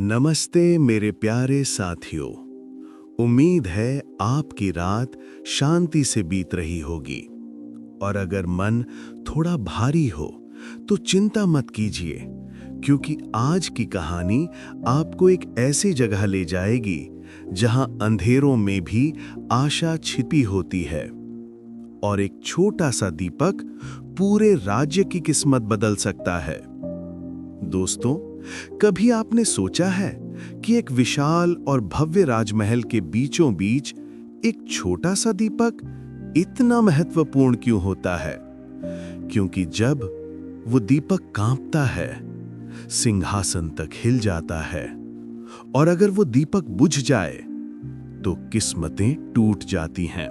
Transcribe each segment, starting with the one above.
नमस्ते मेरे प्यारे साथियों। उम्मीद है आपकी रात शांति से बीत रही होगी। और अगर मन थोड़ा भारी हो तो चिंता मत कीजिए, क्योंकि आज की कहानी आपको एक ऐसी जगह ले जाएगी जहां अंधेरों में भी आशा छिपी होती है और एक छोटा सा दीपक पूरे राज्य की किस्मत बदल सकता है। दोस्तों, कभी आपने सोचा है कि एक विशाल और भव्य राजमहल के बीचों बीच एक छोटा सा दीपक इतना महत्वपूर्ण क्यों होता है? क्योंकि जब वो दीपक कांपता है, सिंहासन तक हिल जाता है, और अगर वो दीपक बुझ जाए तो किस्मतें टूट जाती हैं।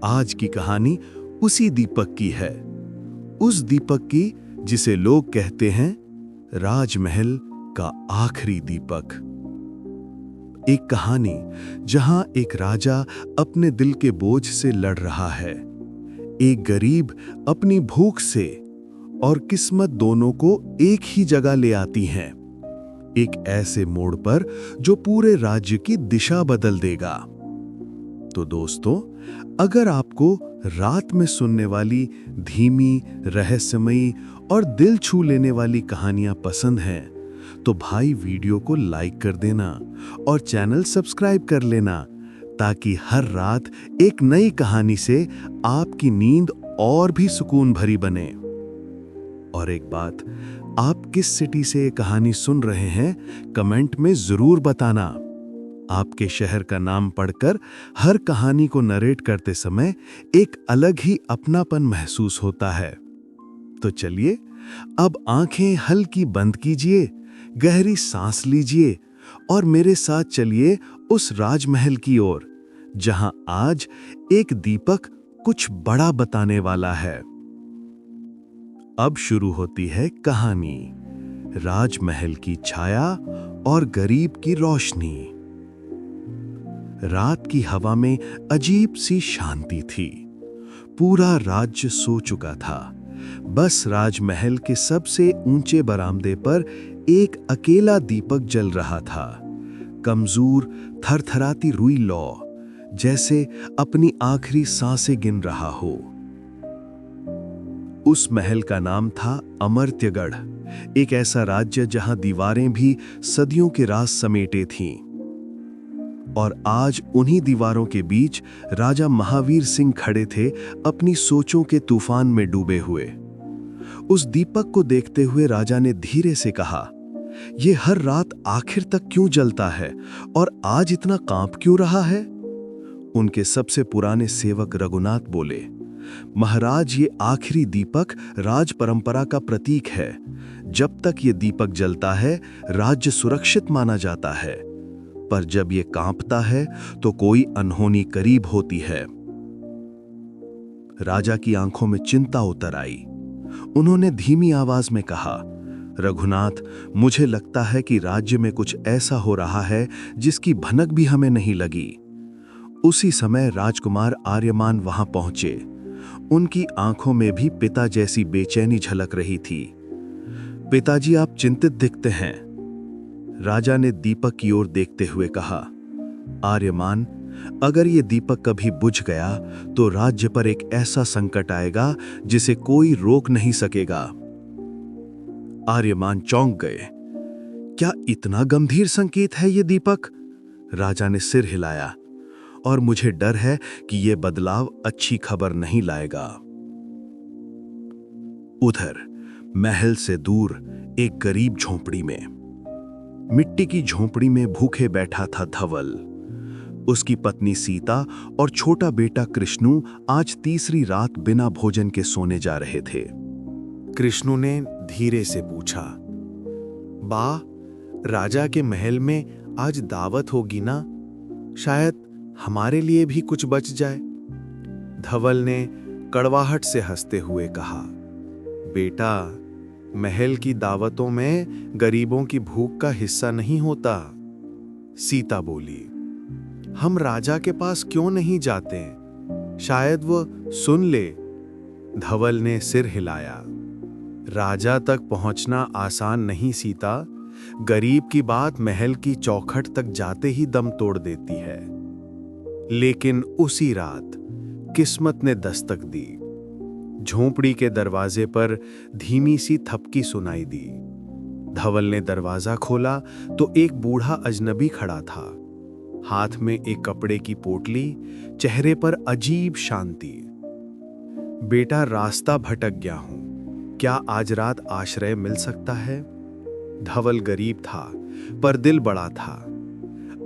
आज की कहानी उसी दीपक की है, उस दीपक की जिसे लोग कहते हैं राजमहल का आखिरी दीपक। एक कहानी जहां एक राजा अपने दिल के बोझ से लड़ रहा है, एक गरीब अपनी भूख से, और किस्मत दोनों को एक ही जगह ले आती हैं, एक ऐसे मोड़ पर जो पूरे राज्य की दिशा बदल देगा। तो दोस्तों, अगर आपको रात में सुनने वाली धीमी, रहस्यमयी और दिल छू लेने वाली कहानियां पसंद हैं, तो भाई वीडियो को लाइक कर देना और चैनल सब्सक्राइब कर लेना, ताकि हर रात एक नई कहानी से आपकी नींद और भी सुकून भरी बने। और एक बात, आप किस सिटी से ये कहानी सुन रहे हैं, कमेंट में जरूर बताना। आपके शहर का नाम पढ़कर हर कहानी को नरेट करते समय एक अलग ही अपनापन महसूस होता है। तो चलिए, अब आंखें हल्की बंद कीजिए, गहरी सांस लीजिए और मेरे साथ चलिए उस राजमहल की ओर, जहां आज एक दीपक कुछ बड़ा बताने वाला है। अब शुरू होती है कहानी, राजमहल की छाया और गरीब की रोशनी। रात की हवा में अजीब सी शांति थी। पूरा राज्य सो चुका था। बस राजमहल के सबसे ऊंचे बरामदे पर एक अकेला दीपक जल रहा था, कमजोर, थरथराती रुई लौ, जैसे अपनी आखिरी सांसें गिन रहा हो। उस महल का नाम था अमर्त्यगढ़, एक ऐसा राज्य जहां दीवारें भी सदियों के राज समेटे थीं। और आज उन्हीं दीवारों के बीच राजा महावीर सिंह खड़े थे, अपनी सोचों के तूफान में डूबे हुए। उस दीपक को देखते हुए राजा ने धीरे से कहा, "यह हर रात आखिर तक क्यों जलता है और आज इतना कांप क्यों रहा है?" उनके सबसे पुराने सेवक रघुनाथ बोले, "महाराज, ये आखिरी दीपक राज परंपरा का प्रतीक है। जब तक ये दीपक जलता है, राज्य सुरक्षित माना जाता है, पर जब ये कांपता है तो कोई अनहोनी करीब होती है।" राजा की आंखों में चिंता उतर आई। उन्होंने धीमी आवाज में कहा, "रघुनाथ, मुझे लगता है कि राज्य में कुछ ऐसा हो रहा है जिसकी भनक भी हमें नहीं लगी।" उसी समय राजकुमार आर्यमान वहां पहुंचे। उनकी आंखों में भी पिता जैसी बेचैनी झलक रही थी। "पिताजी, आप चिंतित दिखते हैं," राजा ने दीपक की ओर देखते हुए कहा। "आर्यमान, अगर ये दीपक कभी बुझ गया तो राज्य पर एक ऐसा संकट आएगा जिसे कोई रोक नहीं सकेगा।" आर्यमान चौंक गए। "क्या इतना गंभीर संकेत है ये दीपक?" राजा ने सिर हिलाया, "और मुझे डर है कि यह बदलाव अच्छी खबर नहीं लाएगा।" उधर महल से दूर एक गरीब झोंपड़ी में, मिट्टी की झोंपड़ी में भूखे बैठा था धवल। उसकी पत्नी सीता और छोटा बेटा कृष्णु आज तीसरी रात बिना भोजन के सोने जा रहे थे। कृष्णु ने धीरे से पूछा, "बा, राजा के महल में आज दावत होगी ना? शायद हमारे लिए भी कुछ बच जाए।" धवल ने कड़वाहट से हंसते हुए कहा, "बेटा, महल की दावतों में गरीबों की भूख का हिस्सा नहीं होता।" सीता बोली, "हम राजा के पास क्यों नहीं जाते? शायद वो सुन ले।" धवल ने सिर हिलाया, "राजा तक पहुंचना आसान नहीं सीता। गरीब की बात महल की चौखट तक जाते ही दम तोड़ देती है। लेकिन उसी रात किस्मत ने दस्तक दी। झोंपड़ी के दरवाजे पर धीमी सी थपकी सुनाई दी। धवल ने दरवाजा खोला तो एक बूढ़ा अजनबी खड़ा था, हाथ में एक कपड़े की पोटली, चेहरे पर अजीब शांति। बेटा, रास्ता भटक गया हूं, क्या आज रात आश्रय मिल सकता है? धवल गरीब था पर दिल बड़ा था।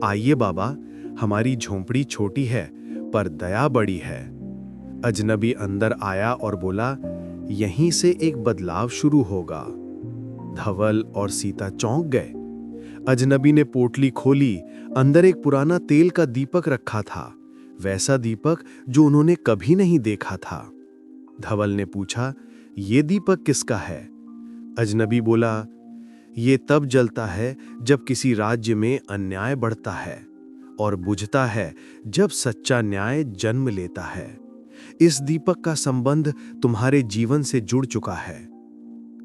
आइए बाबा, हमारी झोंपड़ी छोटी है पर दया बड़ी है। अजनबी अंदर आया और बोला, यहीं से एक बदलाव शुरू होगा। धवल और सीता चौंक गए। अजनबी ने पोटली खोली, अंदर एक पुराना तेल का दीपक रखा था, वैसा दीपक जो उन्होंने कभी नहीं देखा था। धवल ने पूछा, ये दीपक किसका है? अजनबी बोला, ये तब जलता है जब किसी राज्य में अन्याय बढ़ता है और बुझता है जब सच्चा न्याय जन्म लेता है। इस दीपक का संबंध तुम्हारे जीवन से जुड़ चुका है।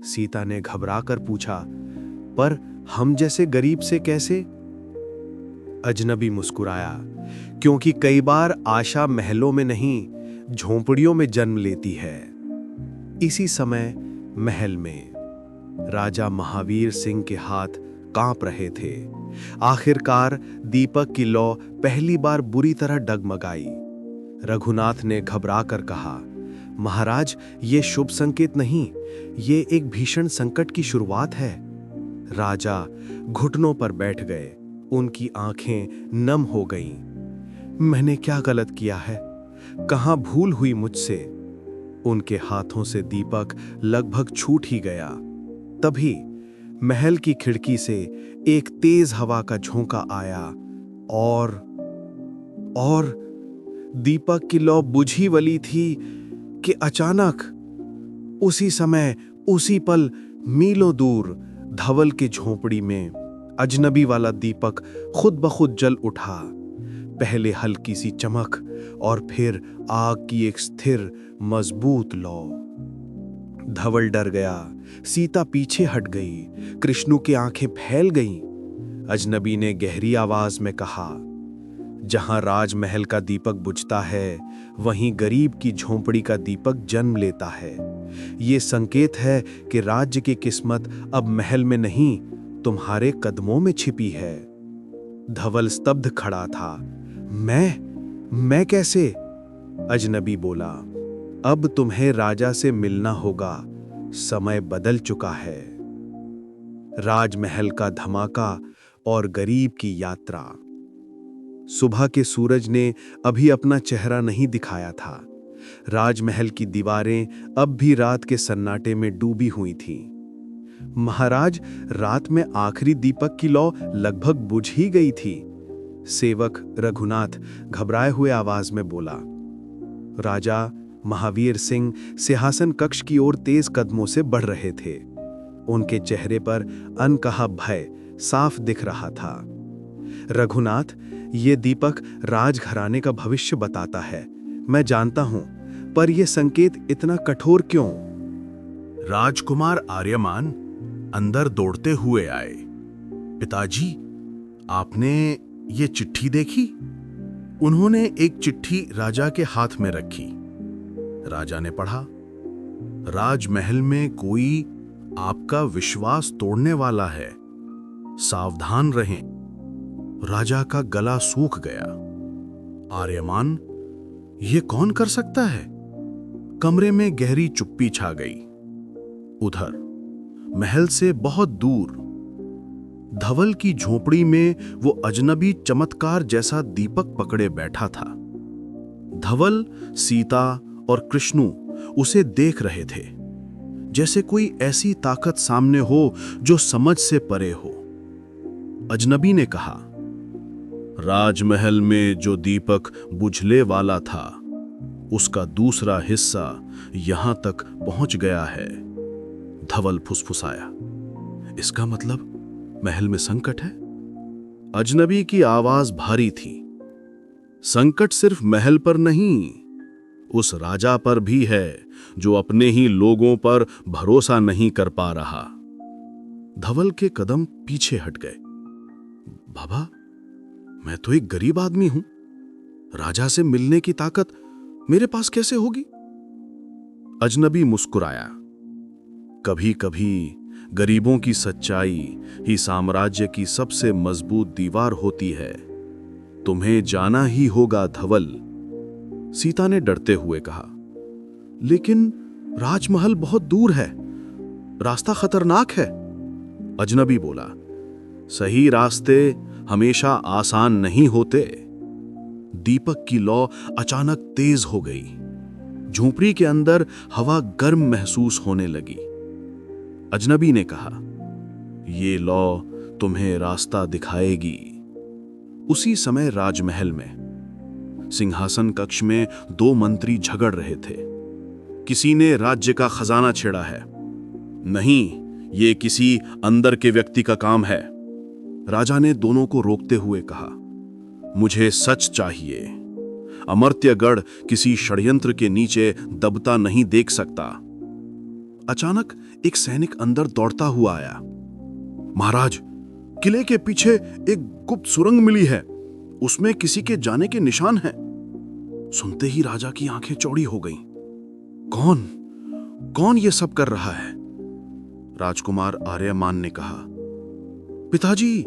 सीता ने घबराकर पूछा, पर हम जैसे गरीब से कैसे? अजनबी मुस्कुराया, क्योंकि कई बार आशा महलों में नहीं, झोंपड़ियों में जन्म लेती है। इसी समय महल में राजा महावीर सिंह के हाथ कांप रहे थे। आखिरकार दीपक की लौ पहली बार बुरी तरह डगमगाई। रघुनाथ ने घबराकर कहा, महाराज, ये शुभ संकेत नहीं, ये एक भीषण संकट की शुरुआत है। राजा घुटनों पर बैठ गए, उनकी आंखें नम हो गईं। मैंने क्या गलत किया है? कहां भूल हुई मुझसे? उनके हाथों से दीपक लगभग छूट ही गया। तभी महल की खिड़की से एक तेज हवा का झोंका आया और दीपक की लौ बुझी वली थी कि अचानक उसी समय, उसी पल, मीलों दूर धवल की झोंपड़ी में अजनबी वाला दीपक खुद ब खुद जल उठा। पहले हल्की सी चमक और फिर आग की एक स्थिर मजबूत लौ। धवल डर गया, सीता पीछे हट गई, कृष्णु की आंखें फैल गईं। अजनबी ने गहरी आवाज में कहा, जहां राजमहल का दीपक बुझता है, वहीं गरीब की झोंपड़ी का दीपक जन्म लेता है। ये संकेत है कि राज्य की किस्मत अब महल में नहीं, तुम्हारे कदमों में छिपी है। धवल स्तब्ध खड़ा था। मैं कैसे? अजनबी बोला, अब तुम्हें राजा से मिलना होगा, समय बदल चुका है। राजमहल का धमाका और गरीब की यात्रा। सुबह के सूरज ने अभी अपना चेहरा नहीं दिखाया था। राजमहल की दीवारें अब भी रात के सन्नाटे में डूबी हुई थीं। महाराज, रात में आखिरी दीपक की लौ लगभग बुझ ही गई थी। सेवक रघुनाथ घबराए हुए आवाज में बोला। राजा महावीर सिंह सिंहासन कक्ष की ओर तेज कदमों से बढ़ रहे थे। उनके चेहरे पर अनकहा भय साफ दिख रहा था। रघुनाथ, ये दीपक राजघराने का भविष्य बताता है, मैं जानता हूं, पर यह संकेत इतना कठोर क्यों? राजकुमार आर्यमान अंदर दौड़ते हुए आए। पिताजी, आपने ये चिट्ठी देखी? उन्होंने एक चिट्ठी राजा के हाथ में रखी। राजा ने पढ़ा, राजमहल में कोई आपका विश्वास तोड़ने वाला है, सावधान रहें। राजा का गला सूख गया। आर्यमान, ये कौन कर सकता है? कमरे में गहरी चुप्पी छा गई। उधर महल से बहुत दूर धवल की झोंपड़ी में वो अजनबी चमत्कार जैसा दीपक पकड़े बैठा था। धवल, सीता और कृष्णु उसे देख रहे थे, जैसे कोई ऐसी ताकत सामने हो जो समझ से परे हो। अजनबी ने कहा, राजमहल में जो दीपक बुझले वाला था, उसका दूसरा हिस्सा यहां तक पहुंच गया है। धवल फुसफुसाया, इसका मतलब महल में संकट है? अजनबी की आवाज भारी थी। संकट सिर्फ महल पर नहीं, उस राजा पर भी है जो अपने ही लोगों पर भरोसा नहीं कर पा रहा। धवल के कदम पीछे हट गए। बाबा, मैं तो एक गरीब आदमी हूं, राजा से मिलने की ताकत मेरे पास कैसे होगी? अजनबी मुस्कुराया। कभी कभी गरीबों की सच्चाई ही साम्राज्य की सबसे मजबूत दीवार होती है। तुम्हें जाना ही होगा धवल, सीता ने डरते हुए कहा। लेकिन राजमहल बहुत दूर है, रास्ता खतरनाक है, अजनबी बोला। सही रास्ते हमेशा आसान नहीं होते। दीपक की लौ अचानक तेज हो गई। झोपड़ी के अंदर हवा गर्म महसूस होने लगी। अजनबी ने कहा, ये लौ तुम्हें रास्ता दिखाएगी। उसी समय राजमहल में सिंहासन कक्ष में दो मंत्री झगड़ रहे थे। किसी ने राज्य का खजाना छेड़ा है। नहीं, ये किसी अंदर के व्यक्ति का काम है, राजा ने दोनों को रोकते हुए कहा। मुझे सच चाहिए। अमर्त्यगढ़ किसी षड्यंत्र के नीचे दबता नहीं देख सकता। अचानक एक सैनिक अंदर दौड़ता हुआ आया। महाराज, किले के पीछे एक गुप्त सुरंग मिली है, उसमें किसी के जाने के निशान हैं। सुनते ही राजा की आंखें चौड़ी हो गईं। कौन कौन ये सब कर रहा है? राजकुमार आर्यमान ने कहा। पिताजी,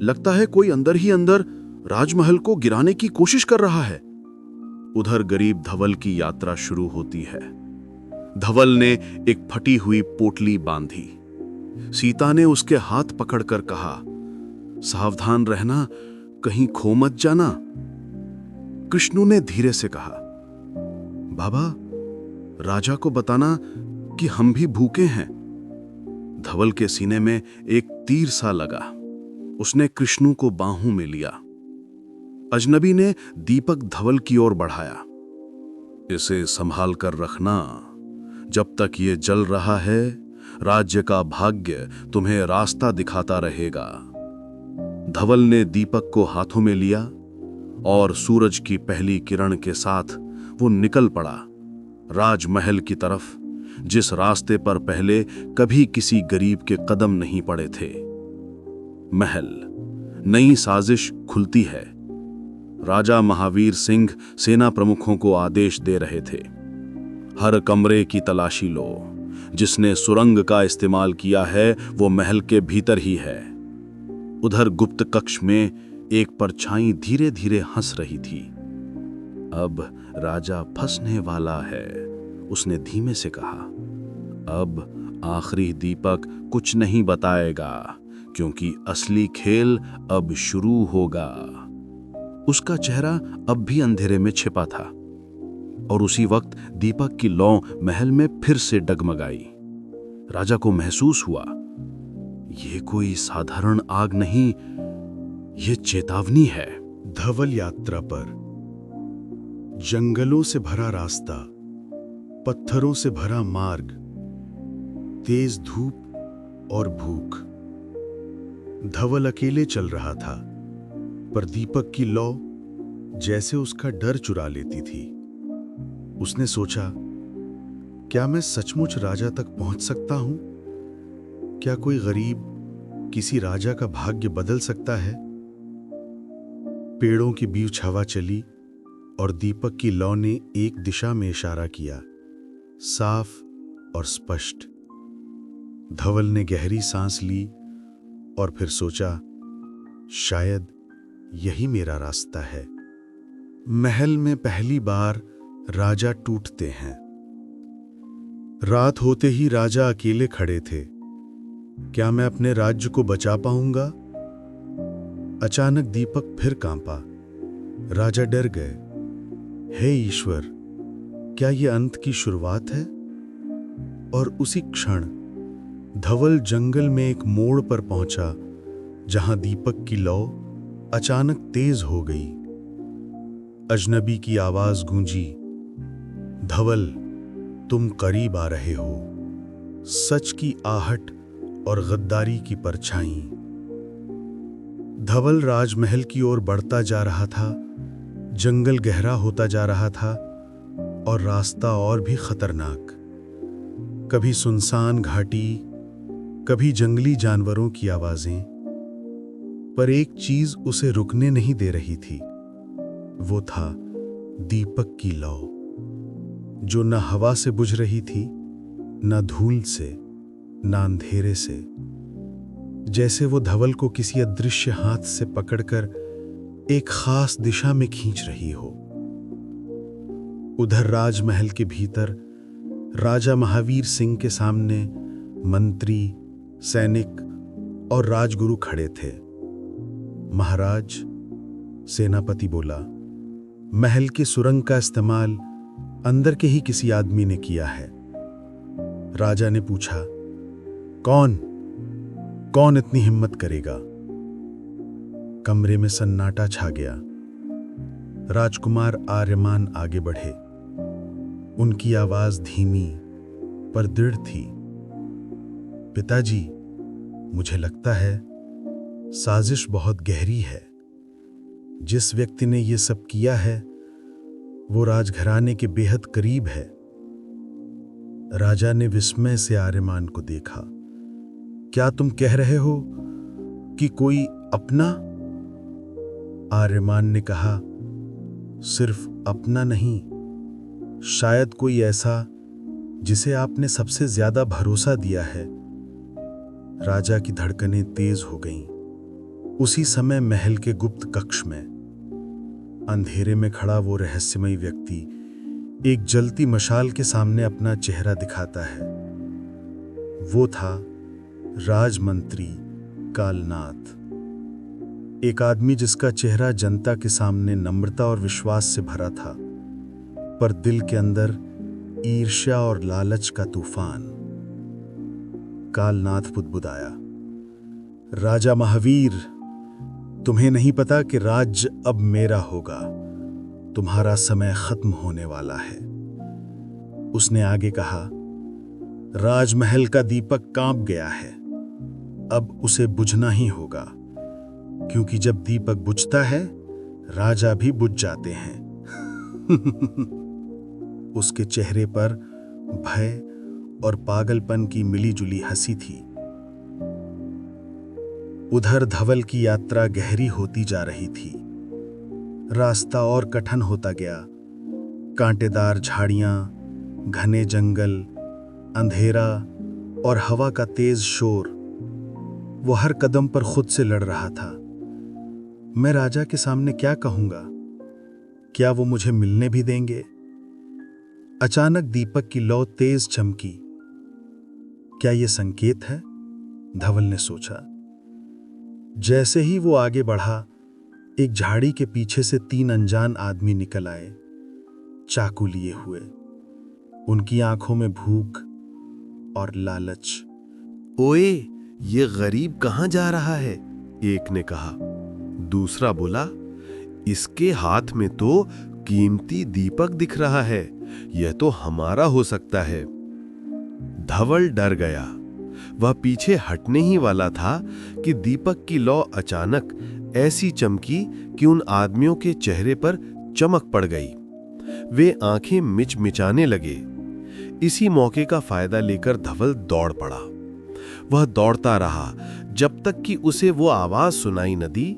लगता है कोई अंदर ही अंदर राजमहल को गिराने की कोशिश कर रहा है। उधर गरीब धवल की यात्रा शुरू होती है। धवल ने एक फटी हुई पोटली बांधी। सीता ने उसके हाथ पकड़कर कहा, सावधान रहना, कहीं खो मत जाना। कृष्णु ने धीरे से कहा, बाबा, राजा को बताना कि हम भी भूखे हैं। धवल के सीने में एक तीर सा लगा। उसने कृष्णु को बाहों में लिया। अजनबी ने दीपक धवल की ओर बढ़ाया। इसे संभाल कर रखना, जब तक ये जल रहा है राज्य का भाग्य तुम्हें रास्ता दिखाता रहेगा। धवल ने दीपक को हाथों में लिया और सूरज की पहली किरण के साथ वो निकल पड़ा राजमहल की तरफ, जिस रास्ते पर पहले कभी किसी गरीब के कदम नहीं पड़े थे। महल, नई साजिश खुलती है। राजा महावीर सिंह सेना प्रमुखों को आदेश दे रहे थे, हर कमरे की तलाशी लो। जिसने सुरंग का इस्तेमाल किया है वो महल के भीतर ही है। उधर गुप्त कक्ष में एक परछाई धीरे धीरे हंस रही थी। अब राजा फंसने वाला है, उसने धीमे से कहा। अब आखिरी दीपक कुछ नहीं बताएगा, क्योंकि असली खेल अब शुरू होगा। उसका चेहरा अब भी अंधेरे में छिपा था और उसी वक्त दीपक की लौ महल में फिर से डगमगाई। राजा को महसूस हुआ, यह कोई साधारण आग नहीं, यह चेतावनी है। धवल यात्रा पर जंगलों से भरा रास्ता, पत्थरों से भरा मार्ग, तेज धूप और भूख। धवल अकेले चल रहा था, पर दीपक की लौ जैसे उसका डर चुरा लेती थी। उसने सोचा, क्या मैं सचमुच राजा तक पहुंच सकता हूं? क्या कोई गरीब किसी राजा का भाग्य बदल सकता है? पेड़ों के बीच हवा चली और दीपक की लौ ने एक दिशा में इशारा किया, साफ और स्पष्ट। धवल ने गहरी सांस ली और फिर सोचा, शायद यही मेरा रास्ता है। महल में पहली बार राजा टूटते हैं। रात होते ही राजा अकेले खड़े थे। क्या मैं अपने राज्य को बचा पाऊंगा? अचानक दीपक फिर कांपा। राजा डर गए। हे ईश्वर, क्या यह अंत की शुरुआत है? और उसी क्षण धवल जंगल में एक मोड़ पर पहुंचा, जहां दीपक की लौ अचानक तेज हो गई। अजनबी की आवाज गूंजी, धवल, तुम करीब आ रहे हो। सच की आहट और गद्दारी की परछाई। धवल राजमहल की ओर बढ़ता जा रहा था। जंगल गहरा होता जा रहा था और रास्ता और भी खतरनाक। कभी सुनसान घाटी, कभी जंगली जानवरों की आवाजें, पर एक चीज उसे रुकने नहीं दे रही थी। वो था दीपक की लौ, जो न हवा से बुझ रही थी, न धूल से, न अंधेरे से। जैसे वो धवल को किसी अदृश्य हाथ से पकड़कर एक खास दिशा में खींच रही हो। उधर राजमहल के भीतर राजा महावीर सिंह के सामने मंत्री, सैनिक और राजगुरु खड़े थे। महाराज, सेनापति बोला, महल की सुरंग का इस्तेमाल अंदर के ही किसी आदमी ने किया है। राजा ने पूछा, कौन इतनी हिम्मत करेगा? कमरे में सन्नाटा छा गया। राजकुमार आर्यमान आगे बढ़े। उनकी आवाज धीमी पर दृढ़ थी। पिताजी, मुझे लगता है साजिश बहुत गहरी है। जिस व्यक्ति ने यह सब किया है वो राजघराने के बेहद करीब है। राजा ने विस्मय से आर्यमान को देखा। क्या तुम कह रहे हो कि कोई अपना? आर्यमान ने कहा, सिर्फ अपना नहीं, शायद कोई ऐसा जिसे आपने सबसे ज्यादा भरोसा दिया है। राजा की धड़कनें तेज हो गईं। उसी समय महल के गुप्त कक्ष में अंधेरे में खड़ा वो रहस्यमयी व्यक्ति एक जलती मशाल के सामने अपना चेहरा दिखाता है। वो था राजमंत्री कालनाथ, एक आदमी जिसका चेहरा जनता के सामने नम्रता और विश्वास से भरा था, पर दिल के अंदर ईर्ष्या और लालच का तूफान। कालनाथ बुदबुदाया, राजा महावीर, तुम्हें नहीं पता कि राज्य अब मेरा होगा। तुम्हारा समय खत्म होने वाला है। उसने आगे कहा, राजमहल का दीपक कांप गया है। अब उसे बुझना ही होगा, क्योंकि जब दीपक बुझता है राजा भी बुझ जाते हैं। उसके चेहरे पर भय और पागलपन की मिलीजुली हंसी थी। उधर धवल की यात्रा गहरी होती जा रही थी। रास्ता और कठिन होता गया। कांटेदार झाड़ियां, घने जंगल, अंधेरा और हवा का तेज शोर। वो हर कदम पर खुद से लड़ रहा था। मैं राजा के सामने क्या कहूंगा? क्या वो मुझे मिलने भी देंगे? अचानक दीपक की लौ तेज चमकी। क्या ये संकेत है? धवल ने सोचा। जैसे ही वो आगे बढ़ा, एक झाड़ी के पीछे से 3 अनजान आदमी निकल आए, चाकू लिए हुए। उनकी आंखों में भूख और लालच। ओए, ये गरीब कहां जा रहा है? एक ने कहा। दूसरा बोला, इसके हाथ में तो कीमती दीपक दिख रहा है, यह तो हमारा हो सकता है। धवल डर गया। वह पीछे हटने ही वाला था कि दीपक की लौ अचानक ऐसी चमकी कि उन आदमियों के चेहरे पर चमक पड़ गई। वे आंखें मिचमिचाने लगे। इसी मौके का फायदा लेकर धवल दौड़ पड़ा। वह दौड़ता रहा जब तक कि उसे वो आवाज सुनाई न दी,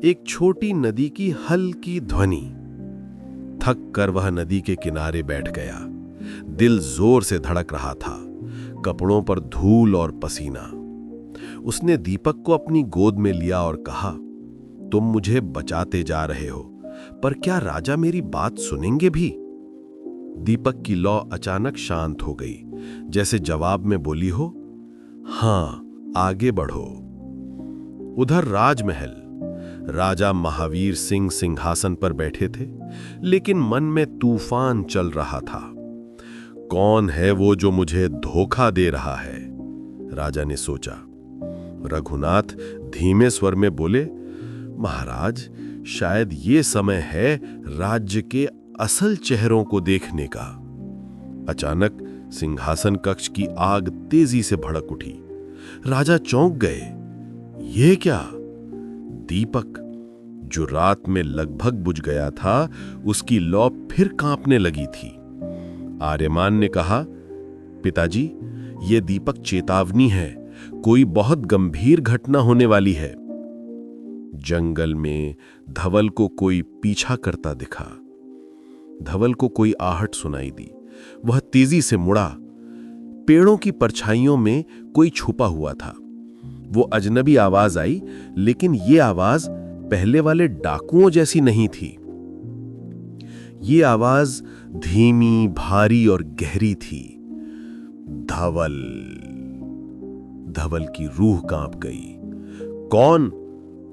एक छोटी नदी की हल्की ध्वनि। थक कर वह नदी के किनारे बैठ गया। दिल जोर से धड़क रहा था, कपड़ों पर धूल और पसीना। उसने दीपक को अपनी गोद में लिया और कहा, तुम मुझे बचाते जा रहे हो, पर क्या राजा मेरी बात सुनेंगे भी? दीपक की लौ अचानक शांत हो गई, जैसे जवाब में बोली हो, हां, आगे बढ़ो। उधर राजमहल, राजा महावीर सिंह सिंहासन पर बैठे थे, लेकिन मन में तूफान चल रहा था। कौन है वो जो मुझे धोखा दे रहा है? राजा ने सोचा। रघुनाथ धीमे स्वर में बोले, महाराज, शायद ये समय है राज्य के असल चेहरों को देखने का। अचानक सिंहासन कक्ष की आग तेजी से भड़क उठी। राजा चौंक गए। ये क्या? दीपक, जो रात में लगभग बुझ गया था, उसकी लौ फिर कांपने लगी थी। आर्यमान ने कहा, पिताजी, ये दीपक चेतावनी है। कोई बहुत गंभीर घटना होने वाली है। जंगल में धवल को कोई पीछा करता दिखा। धवल को कोई आहट सुनाई दी। वह तेजी से मुड़ा। पेड़ों की परछाइयों में कोई छुपा हुआ था। वो अजनबी आवाज आई, लेकिन ये आवाज पहले वाले डाकुओं जैसी नहीं थी। ये आवाज धीमी, भारी और गहरी थी। धवल। धवल की रूह कांप गई। कौन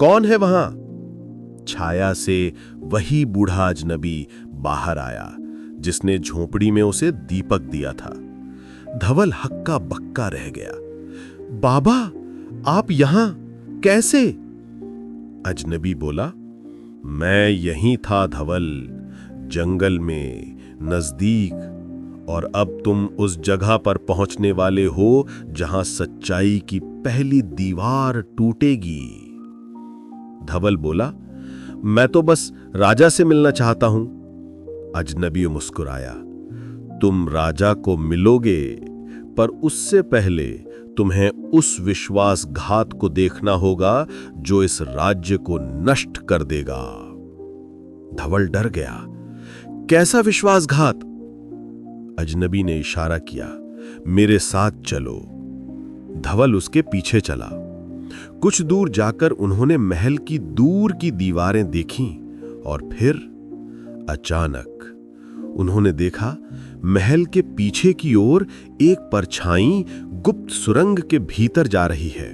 कौन है वहां? छाया से वही बूढ़ा अजनबी बाहर आया जिसने झोपड़ी में उसे दीपक दिया था। धवल हक्का बक्का रह गया। बाबा, आप यहां कैसे? अजनबी बोला, मैं यहीं था धवल, जंगल में, नजदीक, और अब तुम उस जगह पर पहुंचने वाले हो जहां सच्चाई की पहली दीवार टूटेगी। धवल बोला, मैं तो बस राजा से मिलना चाहता हूं। अजनबी मुस्कुराया, तुम राजा को मिलोगे, पर उससे पहले तुम्हें उस विश्वासघात को देखना होगा जो इस राज्य को नष्ट कर देगा। धवल डर गया। कैसा विश्वासघात? अजनबी ने इशारा किया, मेरे साथ चलो। धवल उसके पीछे चला। कुछ दूर जाकर उन्होंने महल की दूर की दीवारें देखीं और फिर अचानक उन्होंने देखा महल के पीछे की ओर एक परछाई गुप्त सुरंग के भीतर जा रही है।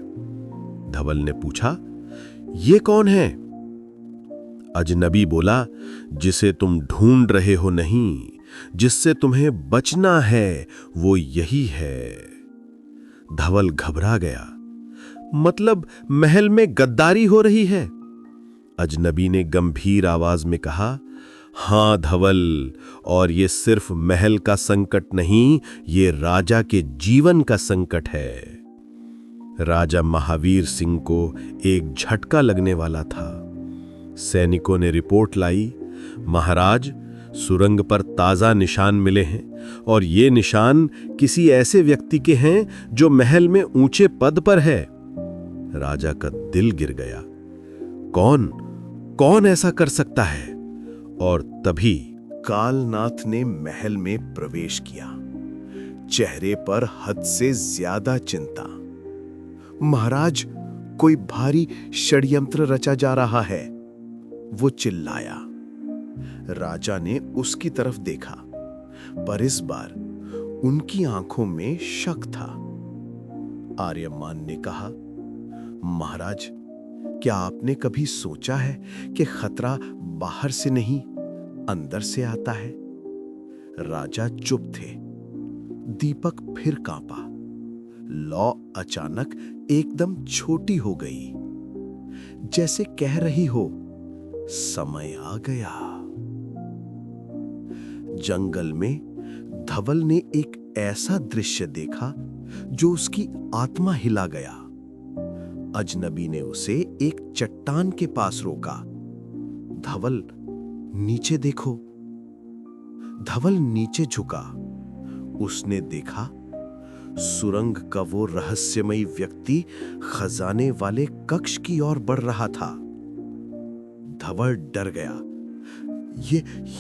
धवल ने पूछा, ये कौन है? अजनबी बोला, जिसे तुम ढूंढ रहे हो नहीं, जिससे तुम्हें बचना है, वो यही है। धवल घबरा गया। मतलब महल में गद्दारी हो रही है? अजनबी ने गंभीर आवाज में कहा, हां धवल, और ये सिर्फ महल का संकट नहीं, ये राजा के जीवन का संकट है। राजा महावीर सिंह को एक झटका लगने वाला था। सैनिकों ने रिपोर्ट लाई, महाराज, सुरंग पर ताजा निशान मिले हैं, और ये निशान किसी ऐसे व्यक्ति के हैं जो महल में ऊंचे पद पर है। राजा का दिल गिर गया। कौन ऐसा कर सकता है? और तभी कालनाथ ने महल में प्रवेश किया, चेहरे पर हद से ज्यादा चिंता। महाराज, कोई भारी षड्यंत्र रचा जा रहा है, वो चिल्लाया। राजा ने उसकी तरफ देखा, पर इस बार उनकी आंखों में शक था। आर्यमान ने कहा, महाराज, क्या आपने कभी सोचा है कि खतरा बाहर से नहीं, अंदर से आता है? राजा चुप थे। दीपक फिर कांपा। लौ अचानक एकदम छोटी हो गई, जैसे कह रही हो, समय आ गया। जंगल में धवल ने एक ऐसा दृश्य देखा जो उसकी आत्मा हिला गया। अजनबी ने उसे एक चट्टान के पास रोका। धवल, नीचे देखो। धवल नीचे झुका। उसने देखा सुरंग का वो रहस्यमयी व्यक्ति खजाने वाले कक्ष की ओर बढ़ रहा था। धवल डर गया।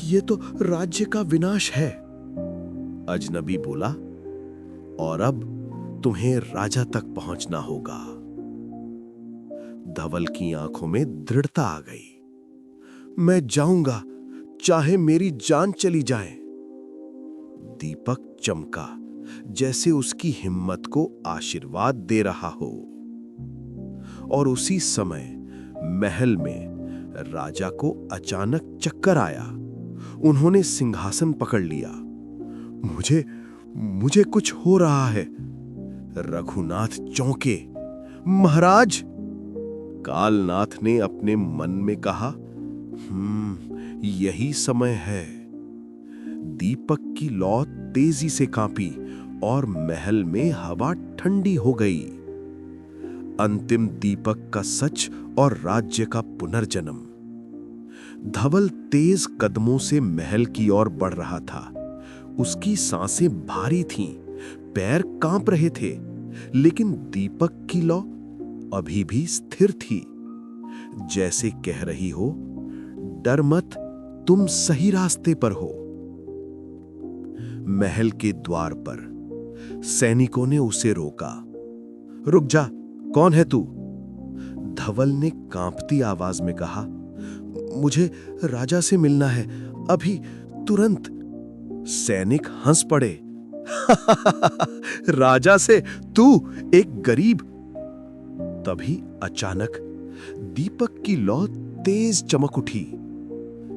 ये तो राज्य का विनाश है। अजनबी बोला, और अब तुम्हें राजा तक पहुंचना होगा। धवल की आंखों में दृढ़ता आ गई। मैं जाऊंगा, चाहे मेरी जान चली जाए। दीपक चमका, जैसे उसकी हिम्मत को आशीर्वाद दे रहा हो। और उसी समय महल में राजा को अचानक चक्कर आया। उन्होंने सिंहासन पकड़ लिया। मुझे कुछ हो रहा है। रघुनाथ चौंके। महाराज, कालनाथ ने अपने मन में कहा, यही समय है। दीपक की लौ तेजी से कांपी और महल में हवा ठंडी हो गई। अंतिम दीपक का सच और राज्य का पुनर्जन्म। धवल तेज कदमों से महल की ओर बढ़ रहा था। उसकी सांसें भारी थीं, पैर कांप रहे थे, लेकिन दीपक की लौ अभी भी स्थिर थी, जैसे कह रही हो, डर मत, तुम सही रास्ते पर हो। महल के द्वार पर सैनिकों ने उसे रोका। रुक जा, कौन है तू? धवल ने कांपती आवाज में कहा, मुझे राजा से मिलना है, अभी, तुरंत। सैनिक हंस पड़े। राजा से? तू, एक गरीब? तभी अचानक दीपक की लौ तेज चमक उठी।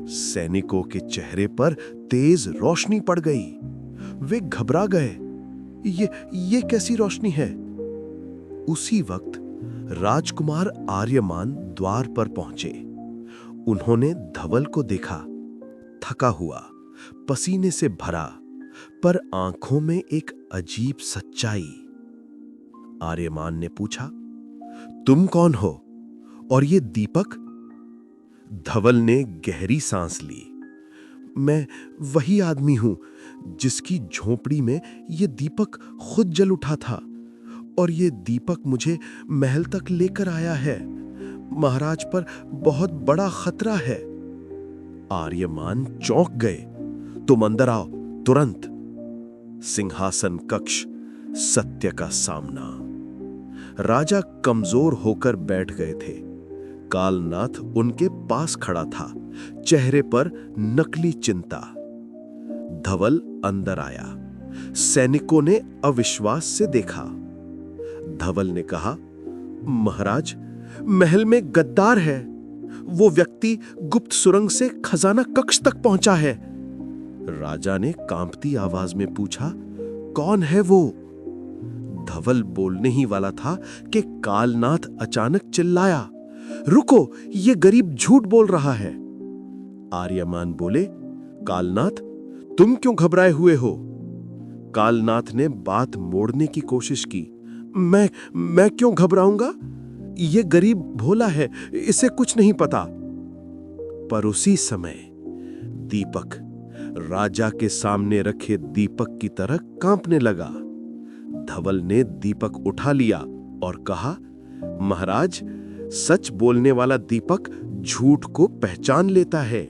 सैनिकों के चेहरे पर तेज रोशनी पड़ गई। वे घबरा गए। ये कैसी रोशनी है? उसी वक्त राजकुमार आर्यमान द्वार पर पहुंचे। उन्होंने धवल को देखा, थका हुआ, पसीने से भरा, पर आंखों में एक अजीब सच्चाई। आर्यमान ने पूछा, तुम कौन हो? और ये दीपक? धवल ने गहरी सांस ली। मैं वही आदमी हूं जिसकी झोपड़ी में ये दीपक खुद जल उठा था, और ये दीपक मुझे महल तक लेकर आया है। महाराज पर बहुत बड़ा खतरा है। आर्यमान चौंक गए। तुम अंदर आओ, तुरंत। सिंहासन कक्ष, सत्य का सामना। राजा कमजोर होकर बैठ गए थे। कालनाथ उनके पास खड़ा था, चेहरे पर नकली चिंता। धवल अंदर आया। सैनिकों ने अविश्वास से देखा। धवल ने कहा, महाराज, महल में गद्दार है। वो व्यक्ति गुप्त सुरंग से खजाना कक्ष तक पहुंचा है। राजा ने कांपती आवाज में पूछा, कौन है वो? धवल बोलने ही वाला था कि कालनाथ अचानक चिल्लाया, रुको, ये गरीब झूठ बोल रहा है। आर्यमान बोले, कालनाथ, तुम क्यों घबराए हुए हो? कालनाथ ने बात मोड़ने की कोशिश की। मैं क्यों घबराऊंगा? ये गरीब भोला है, इसे कुछ नहीं पता। पर उसी समय दीपक राजा के सामने रखे दीपक की तरह कांपने लगा। धवल ने दीपक उठा लिया और कहा, महाराज, सच बोलने वाला दीपक झूठ को पहचान लेता है।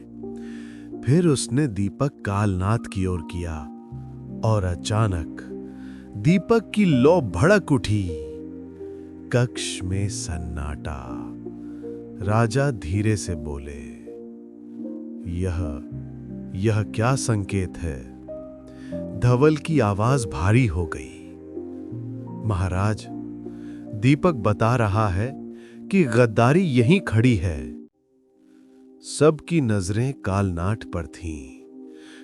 फिर उसने दीपक कालनाथ की ओर किया और अचानक दीपक की लौ भड़क उठी। कक्ष में सन्नाटा। राजा धीरे से बोले, यह क्या संकेत है? धवल की आवाज भारी हो गई। महाराज, दीपक बता रहा है कि गद्दारी यहीं खड़ी है। सबकी नजरें कालनाथ पर थीं।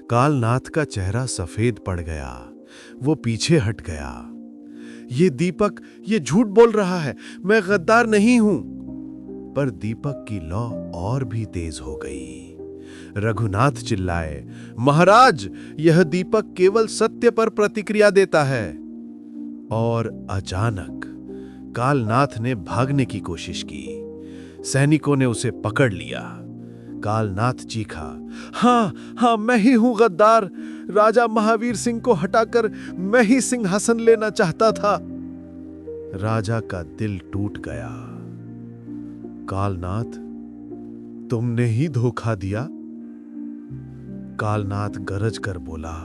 कालनाथ का चेहरा सफेद पड़ गया। वो पीछे हट गया। ये दीपक, ये झूठ बोल रहा है, मैं गद्दार नहीं हूं। पर दीपक की लौ और भी तेज हो गई। रघुनाथ चिल्लाए, महाराज, यह दीपक केवल सत्य पर प्रतिक्रिया देता है। और अचानक कालनाथ ने भागने की कोशिश की। सैनिकों ने उसे पकड़ लिया। कालनाथ चीखा, हाँ, मैं ही हूं गद्दार। राजा महावीर सिंह को हटाकर मैं ही सिंहासन लेना चाहता था। राजा का दिल टूट गया। कालनाथ, तुमने ही धोखा दिया। कालनाथ गरज कर बोला,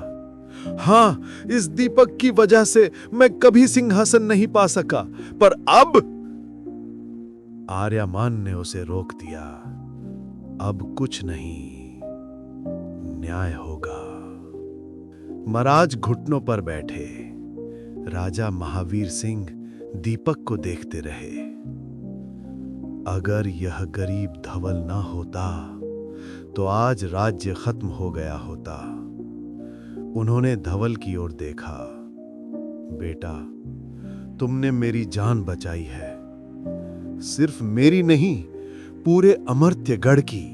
हां, इस दीपक की वजह से मैं कभी सिंहासन नहीं पा सका, पर अब। आर्यमान ने उसे रोक दिया। अब कुछ नहीं, न्याय होगा। महाराज घुटनों पर बैठे। राजा महावीर सिंह दीपक को देखते रहे। अगर यह गरीब धवल ना होता तो आज राज्य खत्म हो गया होता। उन्होंने धवल की ओर देखा। बेटा, तुमने मेरी जान बचाई है, सिर्फ मेरी नहीं, पूरे अमर्त्यगढ़ की।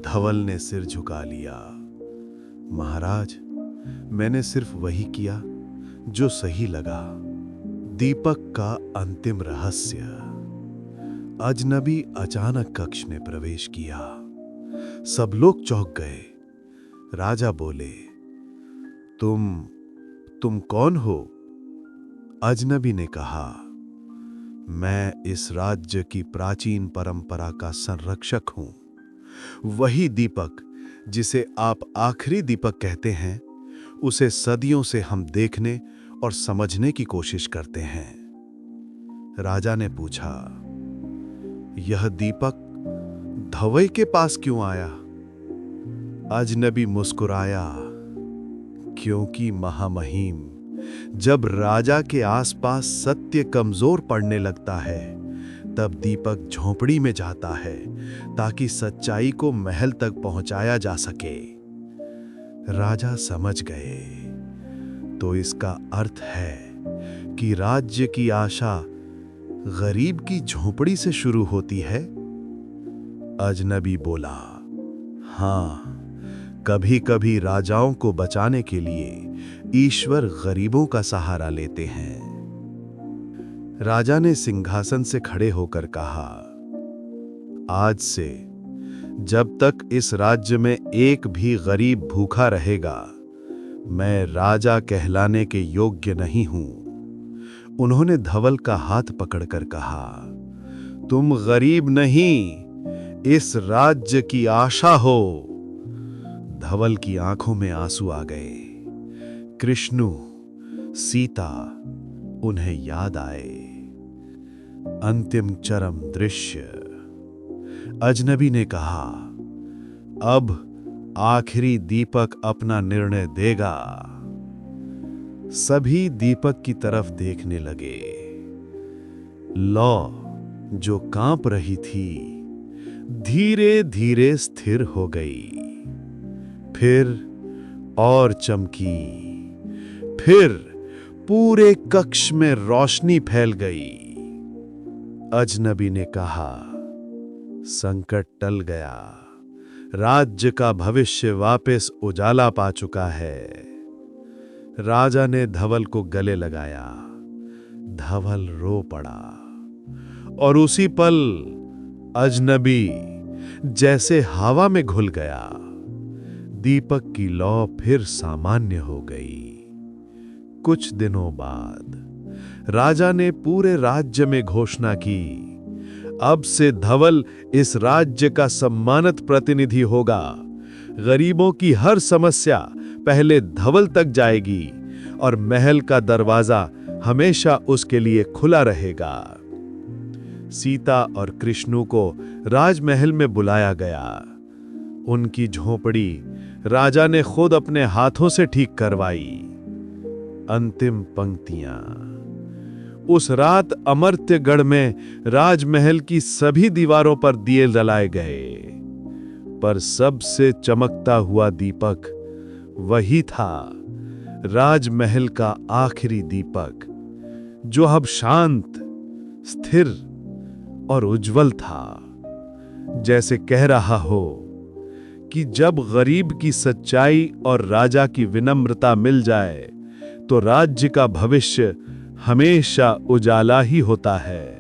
धवल ने सिर झुका लिया। महाराज, मैंने सिर्फ वही किया जो सही लगा। दीपक का अंतिम रहस्य। अजनबी अचानक कक्ष में प्रवेश किया। सब लोग चौंक गए। राजा बोले, तुम कौन हो? अजनबी ने कहा, मैं इस राज्य की प्राचीन परंपरा का संरक्षक हूं। वही दीपक जिसे आप आखिरी दीपक कहते हैं, उसे सदियों से हम देखने और समझने की कोशिश करते हैं। राजा ने पूछा, यह दीपक धवल के पास क्यों आया? अजनबी मुस्कुराया, क्योंकि महामहिम, जब राजा के आसपास सत्य कमजोर पड़ने लगता है, तब दीपक झोंपड़ी में जाता है ताकि सच्चाई को महल तक पहुंचाया जा सके। राजा समझ गए, तो इसका अर्थ है कि राज्य की आशा गरीब की झोंपड़ी से शुरू होती है। अजनबी बोला, हां, कभी कभी राजाओं को बचाने के लिए ईश्वर गरीबों का सहारा लेते हैं। राजा ने सिंहासन से खड़े होकर कहा, आज से जब तक इस राज्य में एक भी गरीब भूखा रहेगा, मैं राजा कहलाने के योग्य नहीं हूं। उन्होंने धवल का हाथ पकड़कर कहा, तुम गरीब नहीं, इस राज्य की आशा हो। धवल की आंखों में आंसू आ गए। कृष्णु, सीता उन्हें याद आए। अंतिम चरम दृश्य। अजनबी ने कहा, अब आखिरी दीपक अपना निर्णय देगा। सभी दीपक की तरफ देखने लगे। लौ, जो कांप रही थी, धीरे धीरे स्थिर हो गई। फिर और चमकी। फिर पूरे कक्ष में रोशनी फैल गई। अजनबी ने कहा, संकट टल गया। राज्य का भविष्य वापस उजाला पा चुका है। राजा ने धवल को गले लगाया। धवल रो पड़ा। और उसी पल अजनबी जैसे हवा में घुल गया। दीपक की लौ फिर सामान्य हो गई। कुछ दिनों बाद राजा ने पूरे राज्य में घोषणा की, अब से धवल इस राज्य का सम्मानित प्रतिनिधि होगा। गरीबों की हर समस्या पहले धवल तक जाएगी और महल का दरवाजा हमेशा उसके लिए खुला रहेगा। सीता और कृष्णु को राजमहल में बुलाया गया। उनकी झोंपड़ी राजा ने खुद अपने हाथों से ठीक करवाई। अंतिम पंक्तियां। उस रात अमर्त्यगढ़ में राजमहल की सभी दीवारों पर दिए जलाए गए, पर सबसे चमकता हुआ दीपक वही था, राजमहल का आखिरी दीपक, जो अब शांत, स्थिर और उज्जवल था। जैसे कह रहा हो कि जब गरीब की सच्चाई और राजा की विनम्रता मिल जाए, तो राज्य का भविष्य हमेशा उजाला ही होता है।